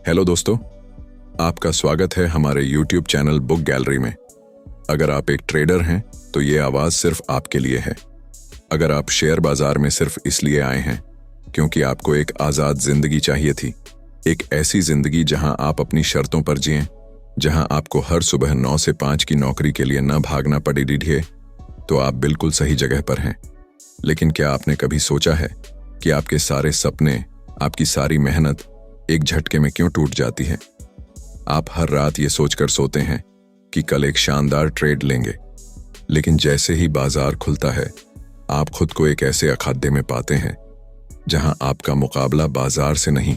Hello दोस्तों, आपका स्वागत है हमारे YouTube चैनल बुक गैलरी में। अगर आप एक ट्रेडर हैं तो ये आवाज़ सिर्फ आपके लिए है। अगर आप शेयर बाजार में सिर्फ इसलिए आए हैं क्योंकि आपको एक आज़ाद जिंदगी चाहिए थी, एक ऐसी जिंदगी जहां आप अपनी शर्तों पर जिएं, जहां आपको हर सुबह 9 से 5 की नौकरी के लिए न भागना पड़े ढीढ़े, तो आप बिल्कुल सही जगह पर हैं। लेकिन क्या आपने कभी सोचा है कि आपके सारे सपने, आपकी सारी मेहनत एक झटके में क्यों टूट जाती है? आप हर रात ये सोचकर सोते हैं कि कल एक शानदार ट्रेड लेंगे, लेकिन जैसे ही बाजार खुलता है आप खुद को एक ऐसे अखाड़े में पाते हैं जहां आपका मुकाबला बाजार से नहीं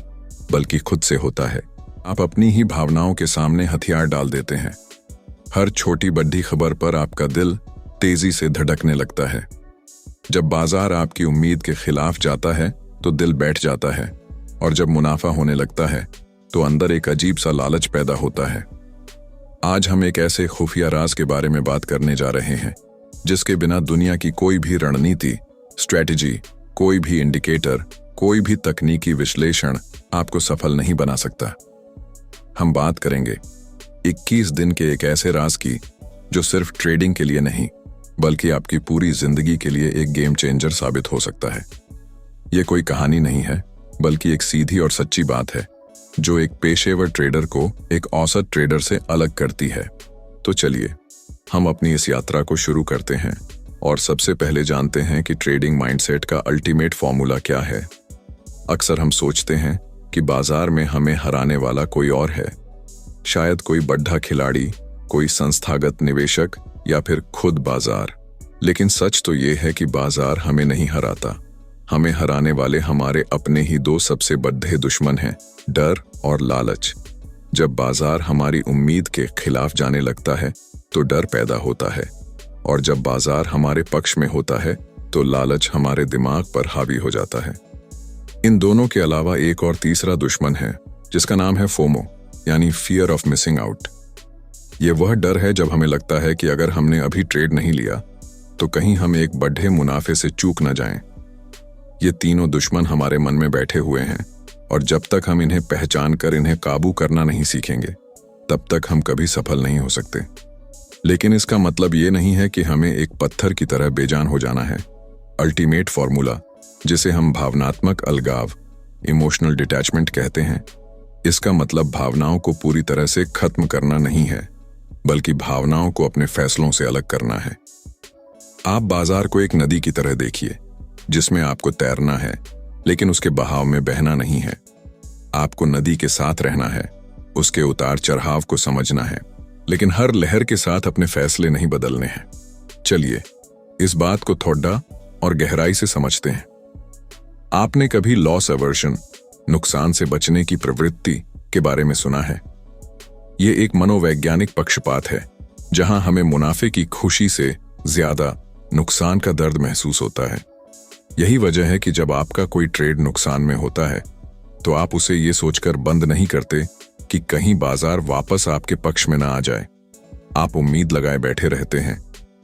बल्कि खुद से होता है। आप अपनी ही भावनाओं के सामने हथियार डाल देते हैं। हर छोटी बड़ी खबर पर आपका दिल तेजी से धड़कने लगता है। जब बाजार आपकी उम्मीद के खिलाफ जाता है तो दिल बैठ जाता है, और जब मुनाफा होने लगता है तो अंदर एक अजीब सा लालच पैदा होता है। आज हम एक ऐसे खुफिया राज के बारे में बात करने जा रहे हैं जिसके बिना दुनिया की कोई भी रणनीति, स्ट्रेटजी, कोई भी इंडिकेटर, कोई भी तकनीकी विश्लेषण आपको सफल नहीं बना सकता। हम बात करेंगे 21 दिन के एक ऐसे राज की जो सिर्फ ट्रेडिंग के लिए नहीं बल्कि आपकी पूरी जिंदगी के लिए एक गेम चेंजर साबित हो सकता है। यह कोई कहानी नहीं है बल्कि एक सीधी और सच्ची बात है जो एक पेशेवर ट्रेडर को एक औसत ट्रेडर से अलग करती है। तो चलिए हम अपनी इस यात्रा को शुरू करते हैं और सबसे पहले जानते हैं कि ट्रेडिंग माइंडसेट का अल्टीमेट फॉर्मूला क्या है। अक्सर हम सोचते हैं कि बाजार में हमें हराने वाला कोई और है, शायद कोई बड़ा खिलाड़ी, कोई संस्थागत निवेशक या फिर खुद बाजार। लेकिन सच तो ये है कि बाजार हमें नहीं हराता। हमें हराने वाले हमारे अपने ही दो सबसे बड़े दुश्मन हैं, डर और लालच। जब बाजार हमारी उम्मीद के खिलाफ जाने लगता है तो डर पैदा होता है, और जब बाजार हमारे पक्ष में होता है तो लालच हमारे दिमाग पर हावी हो जाता है। इन दोनों के अलावा एक और तीसरा दुश्मन है जिसका नाम है फोमो, यानी फियर ऑफ मिसिंग आउट। ये वह डर है जब हमें लगता है कि अगर हमने अभी ट्रेड नहीं लिया तो कहीं हम एक बड़े मुनाफे से चूक न जाएं। ये तीनों दुश्मन हमारे मन में बैठे हुए हैं, और जब तक हम इन्हें पहचान कर इन्हें काबू करना नहीं सीखेंगे तब तक हम कभी सफल नहीं हो सकते। लेकिन इसका मतलब ये नहीं है कि हमें एक पत्थर की तरह बेजान हो जाना है। अल्टीमेट फॉर्मूला, जिसे हम भावनात्मक अलगाव, इमोशनल डिटैचमेंट कहते हैं, इसका मतलब भावनाओं को पूरी तरह से खत्म करना नहीं है बल्कि भावनाओं को अपने फैसलों से अलग करना है। आप बाजार को एक नदी की तरह देखिए जिसमें आपको तैरना है लेकिन उसके बहाव में बहना नहीं है। आपको नदी के साथ रहना है, उसके उतार चढ़ाव को समझना है, लेकिन हर लहर के साथ अपने फैसले नहीं बदलने हैं। चलिए इस बात को थोड़ा और गहराई से समझते हैं। आपने कभी लॉस अवर्जन, नुकसान से बचने की प्रवृत्ति के बारे में सुना है? यह एक मनोवैज्ञानिक पक्षपात है जहां हमें मुनाफे की खुशी से ज्यादा नुकसान का दर्द महसूस होता है। यही वजह है कि जब आपका कोई ट्रेड नुकसान में होता है तो आप उसे ये सोचकर बंद नहीं करते कि कहीं बाजार वापस आपके पक्ष में ना आ जाए। आप उम्मीद लगाए बैठे रहते हैं,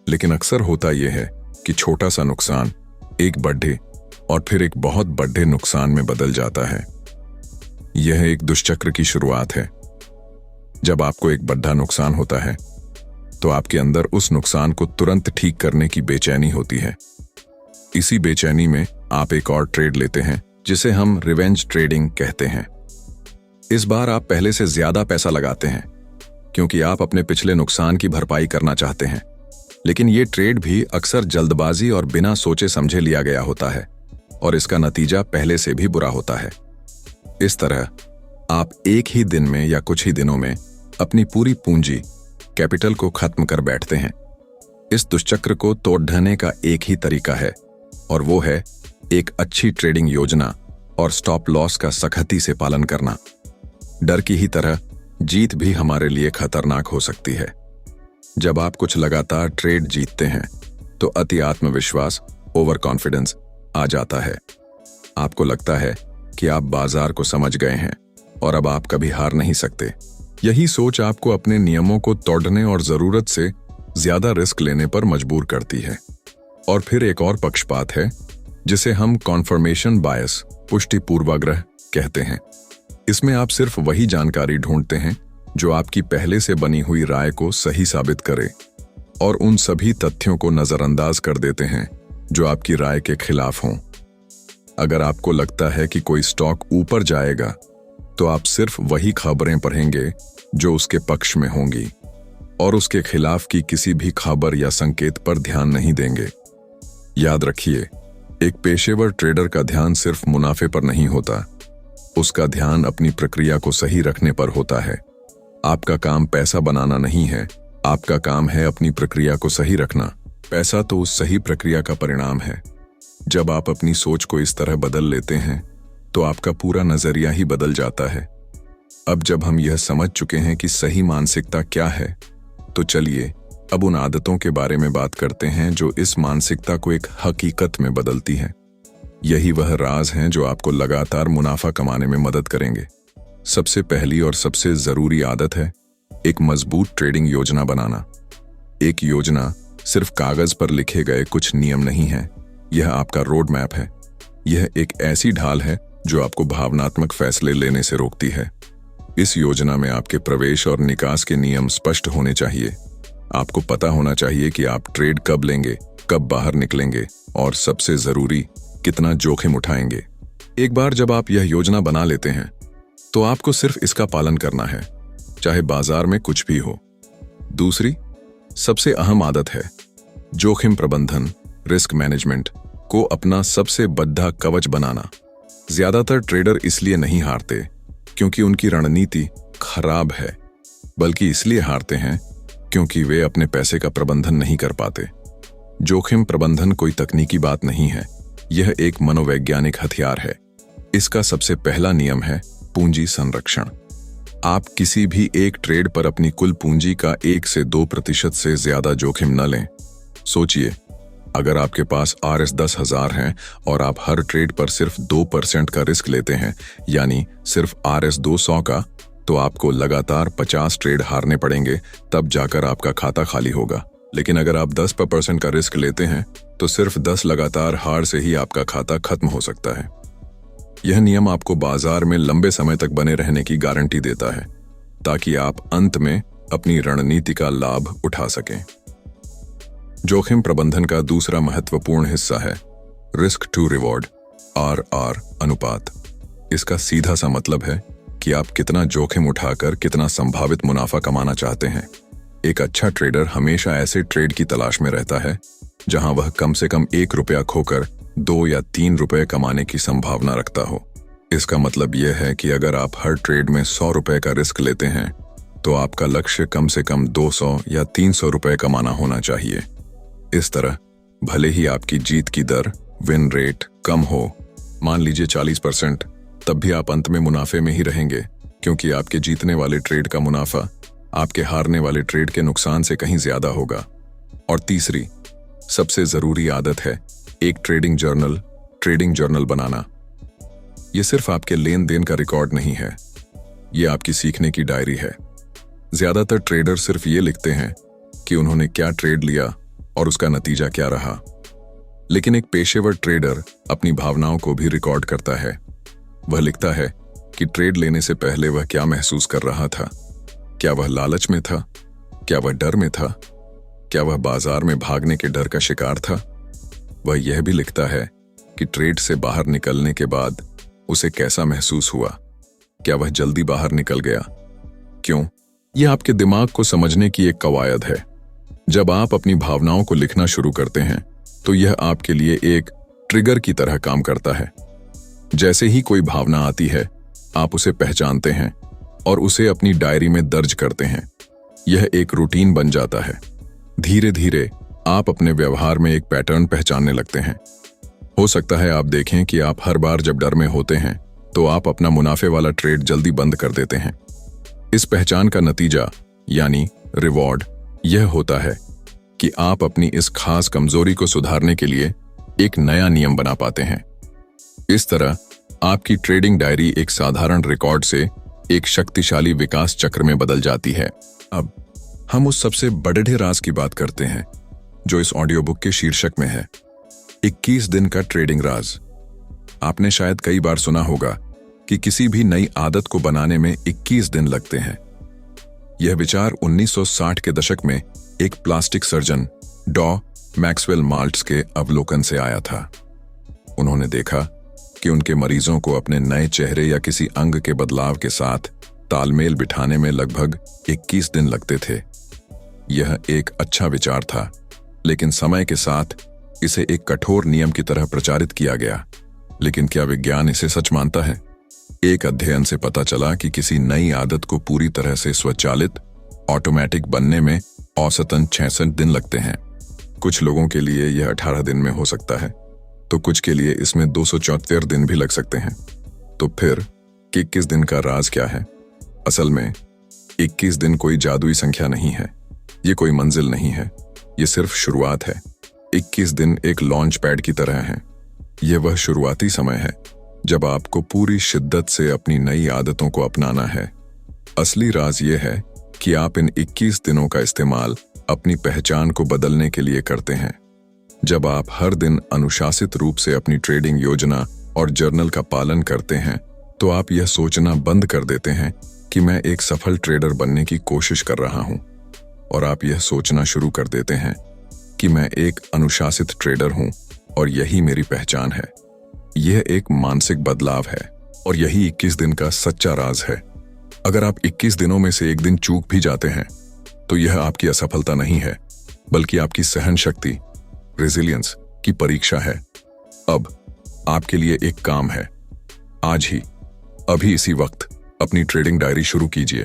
लेकिन अक्सर होता यह है कि छोटा सा नुकसान एक बड़े और फिर एक बहुत बड़े नुकसान में बदल जाता है। यह एक दुष्चक्र की शुरुआत है। जब आपको एक बड़ा नुकसान होता है तो आपके अंदर उस नुकसान को तुरंत ठीक करने की बेचैनी होती है। इसी बेचैनी में आप एक और ट्रेड लेते हैं जिसे हम रिवेंज ट्रेडिंग कहते हैं। इस बार आप पहले से ज्यादा पैसा लगाते हैं क्योंकि आप अपने पिछले नुकसान की भरपाई करना चाहते हैं। लेकिन ये ट्रेड भी अक्सर जल्दबाजी और बिना सोचे समझे लिया गया होता है, और इसका नतीजा पहले से भी बुरा होता है। इस तरह आप एक ही दिन में या कुछ ही दिनों में अपनी पूरी पूंजी, कैपिटल को खत्म कर बैठते हैं। इस दुष्चक्र को तोड़ने का एक ही तरीका है, और वो है एक अच्छी ट्रेडिंग योजना और स्टॉप लॉस का सख्ती से पालन करना। डर की ही तरह जीत भी हमारे लिए खतरनाक हो सकती है। जब आप कुछ लगातार ट्रेड जीतते हैं तो अति आत्मविश्वास, ओवर कॉन्फिडेंस आ जाता है। आपको लगता है कि आप बाजार को समझ गए हैं और अब आप कभी हार नहीं सकते। यही सोच आपको अपने नियमों को तोड़ने और जरूरत से ज्यादा रिस्क लेने पर मजबूर करती है। और फिर एक और पक्षपात है जिसे हम कॉन्फर्मेशन बायस, पुष्टि पूर्वाग्रह कहते हैं। इसमें आप सिर्फ वही जानकारी ढूंढते हैं जो आपकी पहले से बनी हुई राय को सही साबित करे और उन सभी तथ्यों को नजरअंदाज कर देते हैं जो आपकी राय के खिलाफ हों। अगर आपको लगता है कि कोई स्टॉक ऊपर जाएगा तो आप सिर्फ वही खबरें पढ़ेंगे जो उसके पक्ष में होंगी और उसके खिलाफ की किसी भी खबर या संकेत पर ध्यान नहीं देंगे। याद रखिए, एक पेशेवर ट्रेडर का ध्यान सिर्फ मुनाफे पर नहीं होता, उसका ध्यान अपनी प्रक्रिया को सही रखने पर होता है। आपका काम पैसा बनाना नहीं है, आपका काम है अपनी प्रक्रिया को सही रखना। पैसा तो उस सही प्रक्रिया का परिणाम है। जब आप अपनी सोच को इस तरह बदल लेते हैं तो आपका पूरा नजरिया ही बदल जाता है। अब जब हम यह समझ चुके हैं कि सही मानसिकता क्या है, तो चलिए अब उन आदतों के बारे में बात करते हैं जो इस मानसिकता को एक हकीकत में बदलती हैं। यही वह राज हैं जो आपको लगातार मुनाफा कमाने में मदद करेंगे। सबसे पहली और सबसे जरूरी आदत है एक मजबूत ट्रेडिंग योजना बनाना। एक योजना सिर्फ कागज पर लिखे गए कुछ नियम नहीं है, यह आपका रोड मैप है। यह एक ऐसी ढाल है जो आपको भावनात्मक फैसले लेने से रोकती है। इस योजना में आपके प्रवेश और निकास के नियम स्पष्ट होने चाहिए। आपको पता होना चाहिए कि आप ट्रेड कब लेंगे, कब बाहर निकलेंगे और सबसे जरूरी कितना जोखिम उठाएंगे। एक बार जब आप यह योजना बना लेते हैं तो आपको सिर्फ इसका पालन करना है, चाहे बाजार में कुछ भी हो। दूसरी सबसे अहम आदत है जोखिम प्रबंधन, रिस्क मैनेजमेंट को अपना सबसे बड़ा कवच बनाना। ज्यादातर ट्रेडर इसलिए नहीं हारते क्योंकि उनकी रणनीति खराब है, बल्कि इसलिए हारते हैं क्योंकि वे अपने पैसे का प्रबंधन नहीं कर पाते। जोखिम प्रबंधन कोई तकनीकी बात नहीं है, यह एक मनोवैज्ञानिक हथियार है। इसका सबसे पहला नियम है पूंजी संरक्षण। आप किसी भी एक ट्रेड पर अपनी कुल पूंजी का 1 से 2% से ज्यादा जोखिम न लें। सोचिए, अगर आपके पास RS 10,000 हैं और आप हर ट्रेड पर सिर्फ 2% का रिस्क लेते हैं, यानी सिर्फ RS 200 का, तो आपको लगातार 50 ट्रेड हारने पड़ेंगे, तब जाकर आपका खाता खाली होगा। लेकिन अगर आप 10% का रिस्क लेते हैं तो सिर्फ 10 लगातार हार से ही आपका खाता खत्म हो सकता है। यह नियम आपको बाजार में लंबे समय तक बने रहने की गारंटी देता है, ताकि आप अंत में अपनी रणनीति का लाभ उठा सकें। जोखिम प्रबंधन का दूसरा महत्वपूर्ण हिस्सा है रिस्क टू रिवॉर्ड RR अनुपात। इसका सीधा सा मतलब है कि आप कितना जोखिम उठाकर कितना संभावित मुनाफा कमाना चाहते हैं। एक अच्छा ट्रेडर हमेशा ऐसे ट्रेड की तलाश में रहता है जहां वह कम से कम 1 रुपया खोकर 2 या 3 रुपए कमाने की संभावना रखता हो। इसका मतलब यह है कि अगर आप हर ट्रेड में 100 रुपए का रिस्क लेते हैं तो आपका लक्ष्य कम से कम 200 या 300 रुपए कमाना होना चाहिए। इस तरह भले ही आपकी जीत की दर, विन रेट कम हो, मान लीजिए 40%, तब भी आप अंत में मुनाफे में ही रहेंगे, क्योंकि आपके जीतने वाले ट्रेड का मुनाफा आपके हारने वाले ट्रेड के नुकसान से कहीं ज्यादा होगा। और तीसरी सबसे जरूरी आदत है एक ट्रेडिंग जर्नल बनाना। यह सिर्फ आपके लेन देन का रिकॉर्ड नहीं है, यह आपकी सीखने की डायरी है। ज्यादातर ट्रेडर सिर्फ ये लिखते हैं कि उन्होंने क्या ट्रेड लिया और उसका नतीजा क्या रहा, लेकिन एक पेशेवर ट्रेडर अपनी भावनाओं को भी रिकॉर्ड करता है। वह लिखता है कि ट्रेड लेने से पहले वह क्या महसूस कर रहा था। क्या वह लालच में था? क्या वह डर में था? क्या वह बाजार में भागने के डर का शिकार था? वह यह भी लिखता है कि ट्रेड से बाहर निकलने के बाद उसे कैसा महसूस हुआ। क्या वह जल्दी बाहर निकल गया? क्यों? यह आपके दिमाग को समझने की एक कवायद है। जब आप अपनी भावनाओं को लिखना शुरू करते हैं तो यह आपके लिए एक ट्रिगर की तरह काम करता है। जैसे ही कोई भावना आती है, आप उसे पहचानते हैं और उसे अपनी डायरी में दर्ज करते हैं। यह एक रूटीन बन जाता है। धीरे धीरे आप अपने व्यवहार में एक पैटर्न पहचानने लगते हैं। हो सकता है आप देखें कि आप हर बार जब डर में होते हैं तो आप अपना मुनाफे वाला ट्रेड जल्दी बंद कर देते हैं। इस पहचान का नतीजा यानी रिवॉर्ड यह होता है कि आप अपनी इस खास कमजोरी को सुधारने के लिए एक नया नियम बना पाते हैं। इस तरह आपकी ट्रेडिंग डायरी एक साधारण रिकॉर्ड से एक शक्तिशाली विकास चक्र में बदल जाती है। अब हम उस सबसे बड़े राज की बात करते हैं जो इस ऑडियो बुक के शीर्षक में है, 21 दिन का ट्रेडिंग राज। आपने शायद कई बार सुना होगा कि किसी भी नई आदत को बनाने में 21 दिन लगते हैं। यह विचार 1960 के दशक में एक प्लास्टिक सर्जन डॉ मैक्सवेल माल्ट्स के अवलोकन से आया था। उन्होंने देखा कि उनके मरीजों को अपने नए चेहरे या किसी अंग के बदलाव के साथ तालमेल बिठाने में लगभग 21 दिन लगते थे। यह एक अच्छा विचार था, लेकिन समय के साथ इसे एक कठोर नियम की तरह प्रचारित किया गया। लेकिन क्या विज्ञान इसे सच मानता है? एक अध्ययन से पता चला कि किसी नई आदत को पूरी तरह से स्वचालित ऑटोमेटिक बनने में औसतन 66 दिन लगते हैं। कुछ लोगों के लिए यह 18 दिन में हो सकता है, तो कुछ के लिए इसमें 274 दिन भी लग सकते हैं। तो फिर 21 दिन का राज क्या है? असल में 21 दिन कोई जादुई संख्या नहीं है, ये कोई मंजिल नहीं है, ये सिर्फ शुरुआत है। 21 दिन एक लॉन्च पैड की तरह है। यह वह शुरुआती समय है जब आपको पूरी शिद्दत से अपनी नई आदतों को अपनाना है। असली राज यह है कि आप इन 21 दिनों का इस्तेमाल अपनी पहचान को बदलने के लिए करते हैं। जब आप हर दिन अनुशासित रूप से अपनी ट्रेडिंग योजना और जर्नल का पालन करते हैं, तो आप यह सोचना बंद कर देते हैं कि मैं एक सफल ट्रेडर बनने की कोशिश कर रहा हूं, और आप यह सोचना शुरू कर देते हैं कि मैं एक अनुशासित ट्रेडर हूं और यही मेरी पहचान है। यह एक मानसिक बदलाव है और यही 21 दिन का सच्चा राज है। अगर आप 21 दिनों में से एक दिन चूक भी जाते हैं, तो यह आपकी असफलता नहीं है, बल्कि आपकी सहन शक्ति, रेजिलियंस की परीक्षा है। अब आपके लिए एक काम है। आज ही, अभी इसी वक्त अपनी ट्रेडिंग डायरी शुरू कीजिए।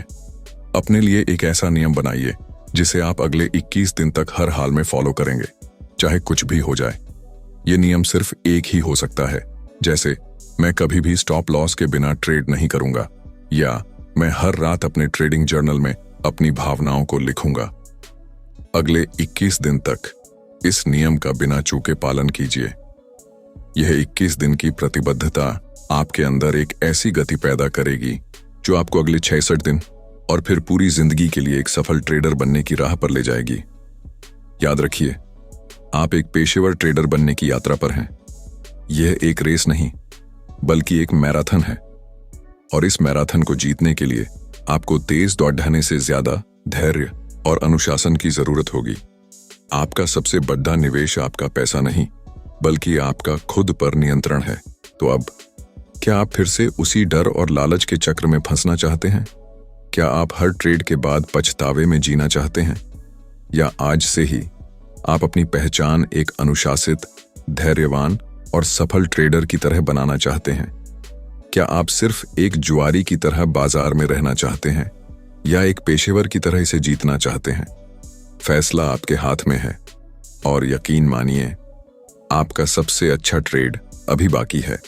अपने लिए एक ऐसा नियम बनाइए जिसे आप अगले 21 दिन तक हर हाल में फॉलो करेंगे, चाहे कुछ भी हो जाए। यह नियम सिर्फ एक ही हो सकता है, जैसे मैं कभी भी स्टॉप लॉस के बिना ट्रेड नहीं करूंगा, या मैं हर रात अपने ट्रेडिंग जर्नल में अपनी भावनाओं को लिखूंगा। अगले 21 दिन तक इस नियम का बिना चूके पालन कीजिए। यह 21 दिन की प्रतिबद्धता आपके अंदर एक ऐसी गति पैदा करेगी जो आपको अगले 66 दिन और फिर पूरी जिंदगी के लिए एक सफल ट्रेडर बनने की राह पर ले जाएगी। याद रखिए, आप एक पेशेवर ट्रेडर बनने की यात्रा पर हैं। यह एक रेस नहीं, बल्कि एक मैराथन है, और इस मैराथन को जीतने के लिए आपको तेज दौड़ने से ज्यादा धैर्य और अनुशासन की जरूरत होगी। आपका सबसे बड़ा निवेश आपका पैसा नहीं, बल्कि आपका खुद पर नियंत्रण है। तो अब क्या आप फिर से उसी डर और लालच के चक्र में फंसना चाहते हैं? क्या आप हर ट्रेड के बाद पछतावे में जीना चाहते हैं, या आज से ही आप अपनी पहचान एक अनुशासित, धैर्यवान और सफल ट्रेडर की तरह बनाना चाहते हैं? क्या आप सिर्फ एक जुआरी की तरह बाजार में रहना चाहते हैं, या एक पेशेवर की तरह इसे जीतना चाहते हैं? फैसला आपके हाथ में है, और यकीन मानिए, आपका सबसे अच्छा ट्रेड अभी बाकी है।